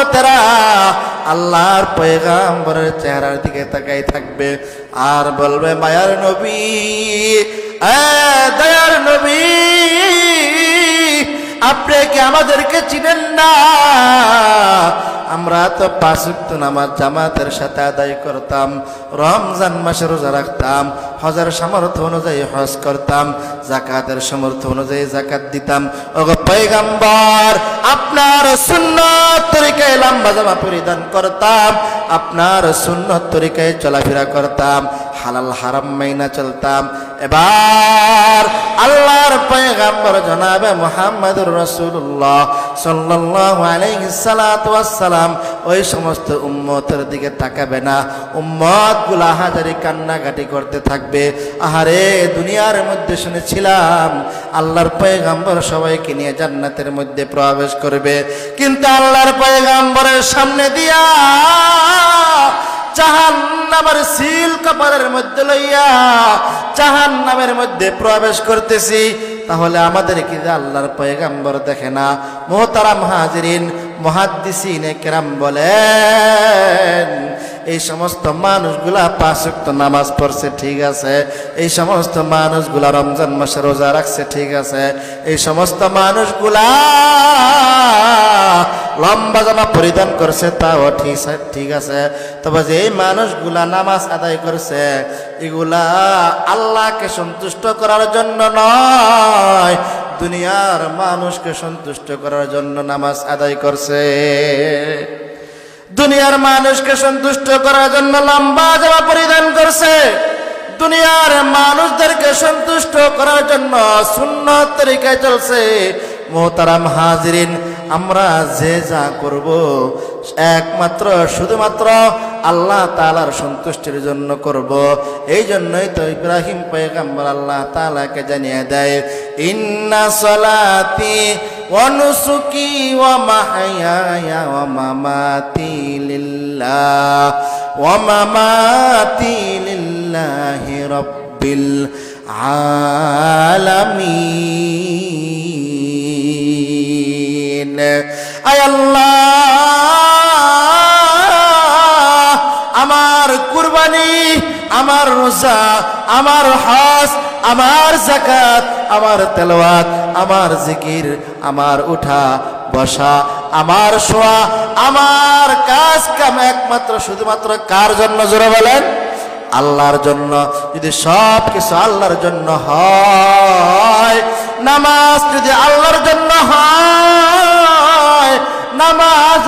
উম্মতেরা আল্লাহর পয়গম্বরের চেহারার দিকে তাকাই থাকবে আর বলবে, মায়ার নবী, দয়ার নবী, আপনি কি আমাদেরকে চিনেন না? আমরা তো 5 ওয়াক্ত নামাজ জামাতের সাথে আদায় করতাম, রমজান মাসে রোজা রাখতাম, হজের সামর্থ্য অনুযায়ী হজ করতাম, যাকাতের সামর্থ্য অনুযায়ী যাকাত দিতাম। ওগো পয়গম্বর, আপনার সুন্নত তরিকায় লম্বা জামা পরিধান করতাম, আপনার সুন্নত তরিকায় চলাফেরা করতাম, হালাল হারাম মাইনা চলতাম। এবার আল্লাহর পয়গম্বর জনাবে মুহাম্মদুর রাসূলুল্লাহ সাল্লাল্লাহু আলাইহি সাল্লাতু ওয়াসসালাম ওই সমস্ত উম্মতের দিকে তাকাবে না। উম্মতগুলো হাজারি কান্নাকাটি করতে থাকবে, আহারে দুনিয়ার মধ্যে শুনেছিলাম আল্লাহর পয়গম্বর সবাইকে নিয়ে জান্নাতের মধ্যে প্রবেশ করবে, কিন্তু আল্লাহর পয়গম্বরের সামনে দিয়া জাহান্নামের সিল কপালের মধ্যে লইয়া জাহান্নামের মধ্যে প্রবেশ করতেছি। তাহলে আমাদের কি আল্লাহর পয়গম্বর দেখে না? মুহতারাম হাজিরিন, মুহাদ্দিসিনে কেরাম বলেন, এই সমস্ত মানুষগুলা 5 ওয়াক্ত নামাজ পড়ছে, ঠিক আছে, এই সমস্ত মানুষগুলা রমজান মাসে রোজা রাখছে, ঠিক আছে, এই সমস্ত মানুষগুলা লম্বা জামা পরিধান করছে, তাও ঠিক আছে, তবে যে এই মানুষগুলা নামাজ আদায় করছে এগুলা আল্লাহকে সন্তুষ্ট করার জন্য নয়, দুনিয়ার মানুষকে সন্তুষ্ট করার জন্য নামাজ আদায় করছে। দুনিয়ার মানুষকে সন্তুষ্ট করার জন্য লম্বা জামা পরিধান করছে, দুনিয়ার মানুষদেরকে সন্তুষ্ট করার জন্য সুন্নত তরিকায় চলছে। মুহতারাম হাজিরিন, আমরা যে যা করব একমাত্র শুধুমাত্র আল্লাহ তাআলার সন্তুষ্টির জন্য করব। এই জন্যই তো ইব্রাহিম পয়গম্বর আল্লাহ তাআলাকে জানিয়ে দেয়, ইন্না সলাতি ওয়া নুসুকি ওয়া মাহইয়ায়া ওয়া মামাতি লিল্লাহি রাব্বিল আলামিন। আয় আল্লাহ, আমার কুরবানি, আমার রোজা, আমার হজ, আমার যাকাত, আমার তেলাওয়াত, আমার জিকির, আমার উঠা বসা, আমার শোয়া, আমার কাজ কাম একমাত্র শুধুমাত্র কার জন্য? জোরে বলেন, আল্লাহর জন্য। যদি সব কিছু আল্লাহর জন্য হয়, নামাজ যদি আল্লাহর জন্য হয়, নামাজ